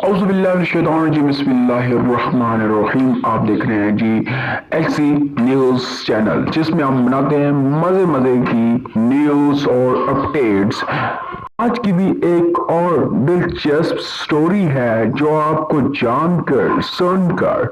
اعوذ باللہ من الشیطان الرجیم، بسم اللہ الرحمن الرحیم۔ آپ دیکھ رہے ہیں G L C news channel, جس میں ہم بناتے ہیں مزے کی نیوز اور اپڈیٹس۔ آج کی بھی ایک اور دلچسپ سٹوری ہے جو آپ کو جان کر سن کر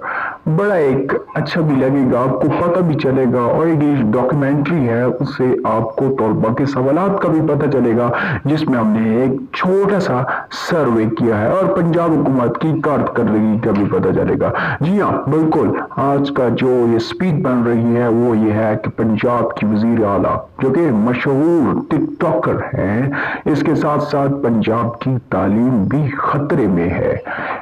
بڑا ایک اچھا بھی لگے گا، آپ کو پتہ بھی چلے گا، اور ایک ڈاکیومنٹری ہے، اس سے آپ کو طلباء کے سوالات کا بھی پتہ چلے گا، جس میں ہم نے ایک چھوٹا سا سروے کیا ہے اور پنجاب حکومت کی کارکردگی کا بھی پتہ چلے گا۔ جی ہاں بالکل، آج کا جو یہ سپیچ بن رہی ہے وہ یہ ہے کہ پنجاب کی وزیر اعلیٰ جو کہ مشہور ٹک ٹاکر ہیں، اس کے ساتھ ساتھ پنجاب کی تعلیم بھی خطرے میں ہے۔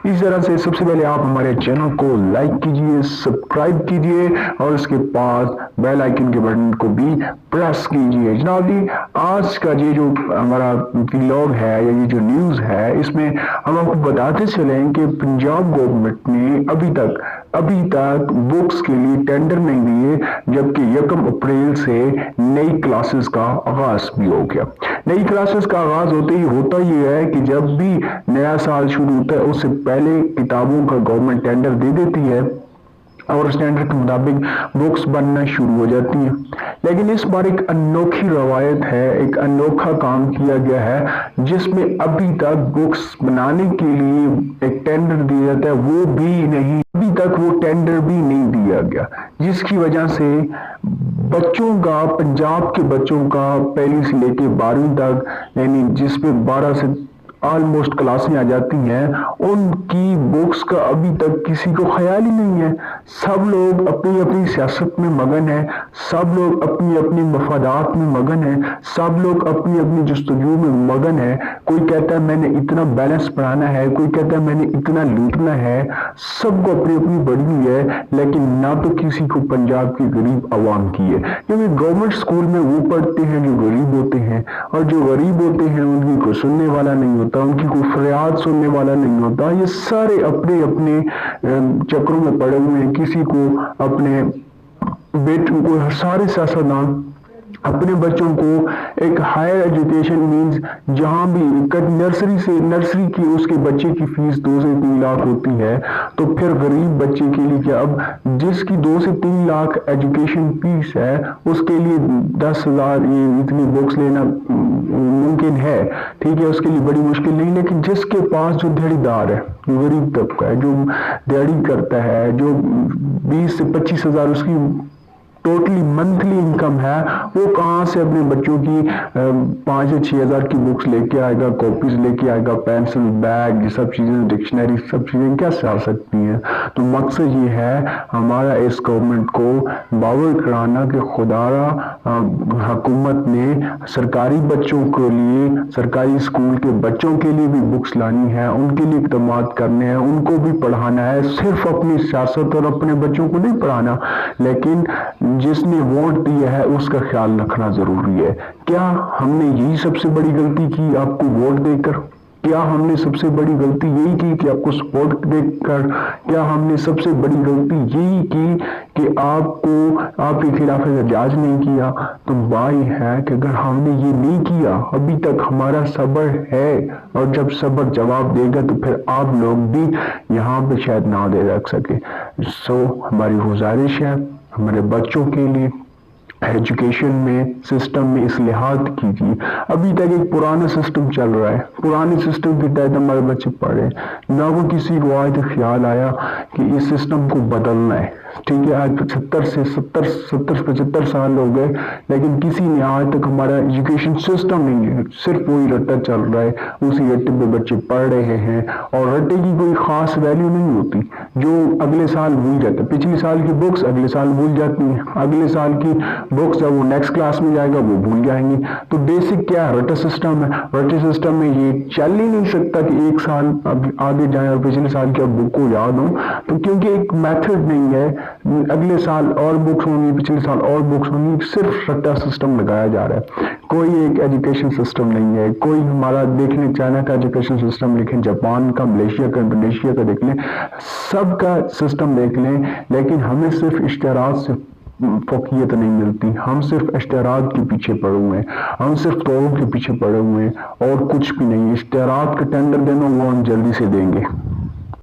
اس طرح سے سب سے پہلے آپ ہمارے چینل کو لائک کیجئے، سبسکرائب کیجئے اور اس کے بعد بیل آئیکن کے بٹن کو بھی پریس کیجئے۔ جناب جی، آج کا یہ جو ہمارا ویلاگ ہے یا یہ جو نیوز ہے، اس میں ہم آپ کو بتاتے چلیں کہ پنجاب گورنمنٹ نے ابھی تک بکس کے لیے ٹینڈر نہیں دیے، جبکہ 1 اپریل سے نئی کلاسز کا آغاز بھی ہو گیا۔ نئی کلاسز کا آغاز ہوتے ہی ہوتا یہ ہے کہ جب بھی نیا سال شروع ہوتا ہے اس سے پہلے کتابوں کا گورنمنٹ ٹینڈر دے دیتی ہے اور اس ٹینڈر کے مطابق بکس بننا شروع ہو جاتی ہیں۔ لیکن اس بار ایک انوکھی روایت ہے، ایک انوکھا کام کیا گیا ہے، جس میں ابھی تک بکس بنانے کے لیے ایک ٹینڈر دیا جاتا ہے، وہ بھی نہیں، ابھی تک وہ ٹینڈر بھی نہیں دیا گیا، جس کی وجہ سے بچوں کا، پنجاب کے بچوں کا پہلی سے لے کے 12ویں تک، یعنی جس میں 12 سے آلموسٹ کلاسیں آ جاتی ہیں، ان کی بکس کا ابھی تک کسی کو خیال ہی نہیں ہے۔ سب لوگ اپنی اپنی سیاست میں مگن ہیں، سب لوگ اپنی اپنی مفادات میں مگن ہیں، سب لوگ اپنی اپنی جستجو میں مگن ہیں۔ کوئی کہتا ہے میں نے اتنا بیلنس پڑھانا ہے، کوئی کہتا ہے میں نے اتنا لوٹنا ہے، سب کو اپنی اپنی بڑی ہوئی ہے، لیکن نہ تو کسی کو پنجاب کی غریب عوام کی ہے، کیونکہ گورنمنٹ اسکول میں وہ پڑھتے ہیں جو غریب ہوتے ہیں، اور جو غریب ہوتے ہیں ان کی کوئی سننے والا نہیں ہوتا، ان کی کوئی فریاد سننے والا نہیں ہوتا۔ یہ سارے اپنے اپنے چکروں میں پڑے ہوئے ہیں، کسی کو اپنے بیٹوں کو، سارے سیاستدان اپنے بچوں کو ایک ہائر ایجوکیشن مینز جہاں بھی نرسری کی اس کے بچے کی فیس 2 سے 3 لاکھ ہوتی ہے، تو پھر غریب بچے کے لیے کیا؟ اب جس کی 2 سے 3 لاکھ ایجوکیشن فیس ہے، اس کے لیے 10,000 اتنی بکس لینا ممکن ہے، ٹھیک ہے، اس کے لیے بڑی مشکل نہیں، لیکن جس کے پاس جو دیہڑی دار ہے، جو غریب طبقہ ہے، جو دیہڑی کرتا ہے، جو 20 سے 25,000 اس کی ٹوٹلی منتھلی انکم ہے، وہ کہاں سے اپنے بچوں کی 5 یا 6,000 کی بکس لے کے آئے گا، کاپیز لے کے آئے گا، پینسل، بیگ، یہ سب چیزیں، ڈکشنری، سب چیزیں کیسے آ سکتی ہیں؟ تو مقصد یہ ہے ہمارا اس گورنمنٹ کو باور کرانا کہ خدارا حکومت نے سرکاری بچوں کے لیے، سرکاری اسکول کے بچوں کے لیے بھی بکس لانی ہے، ان کے لیے اقدامات کرنے ہیں، ان کو بھی پڑھانا ہے، صرف اپنی سیاست اور اپنے بچوں کو نہیں پڑھانا، لیکن جس نے ووٹ دیا ہے اس کا خیال رکھنا ضروری ہے۔ کیا ہم نے یہی سب سے بڑی غلطی کی آپ کو ووٹ دے کر؟ کیا ہم نے سب سے بڑی غلطی یہی کی کہ آپ کو سپورٹ دے کر؟ کیا ہم نے سب سے بڑی غلطی یہی کی کہ آپ کے خلاف احتجاج نہیں کیا؟ تو بھائی ہے کہ اگر ہم نے یہ نہیں کیا، ابھی تک ہمارا صبر ہے، اور جب صبر جواب دے گا تو پھر آپ لوگ بھی یہاں پہ شاید نہ دے رکھ سکے۔ ہماری گزارش ہے ہمارے بچوں کے لیے ایجوکیشن میں، سسٹم میں اصلاحات کیجیے۔ ابھی تک ایک پرانا سسٹم چل رہا ہے، پرانے سسٹم کے تحت ہمارے بچے پڑھے، نہ وہ کسی کو آج خیال آیا کہ اس سسٹم کو بدلنا ہے، ٹھیک ہے۔ آج 75 سال ہو گئے، لیکن کسی نے آج تک ہمارا ایجوکیشن سسٹم نہیں ہے، صرف وہی رٹا چل رہا ہے، اسی رٹے پہ بچے پڑھ رہے ہیں، اور رٹے کی کوئی خاص ویلیو نہیں ہوتی، جو اگلے سال بھول جاتا ہے، پچھلی سال کی بکس اگلے سال بھول جاتی ہیں، اگلے سال کی بکس جب وہ نیکسٹ کلاس میں جائے گا وہ بھول جائیں گے۔ تو بیسک کیا ہے؟ رٹا سسٹم ہے۔ رٹے سسٹم میں یہ چل ہی نہیں سکتا کہ ایک سال آگے جائیں اور پچھلے سال کی بک کو یاد ہو، تو کیونکہ ایک میتھڈ نہیں ہے، اگلے سال اور بکس ہونگی، پچھلے سال اور بکس ہونگی، صرف رٹا سسٹم لگایا جا رہا ہے، کوئی ایک ایجوکیشن سسٹم نہیں ہے۔ کوئی ہمارا دیکھ لیں، چائنا کا ایجوکیشن سسٹم دیکھیں، جاپان کا، ملیشیا کا، انڈونیشیا کا دیکھ لیں، سب کا سسٹم دیکھ لیں، لیکن ہمیں صرف اشتہارات سے فوقیت نہیں ملتی، ہم صرف اشتہارات کے پیچھے پڑے ہوئے ہیں، ہم صرف توڑوں کے پیچھے پڑے ہوئے ہیں، اور کچھ بھی نہیں۔ اشتہارات کا ٹینڈر دینا وہ ہم جلدی سے دیں گے۔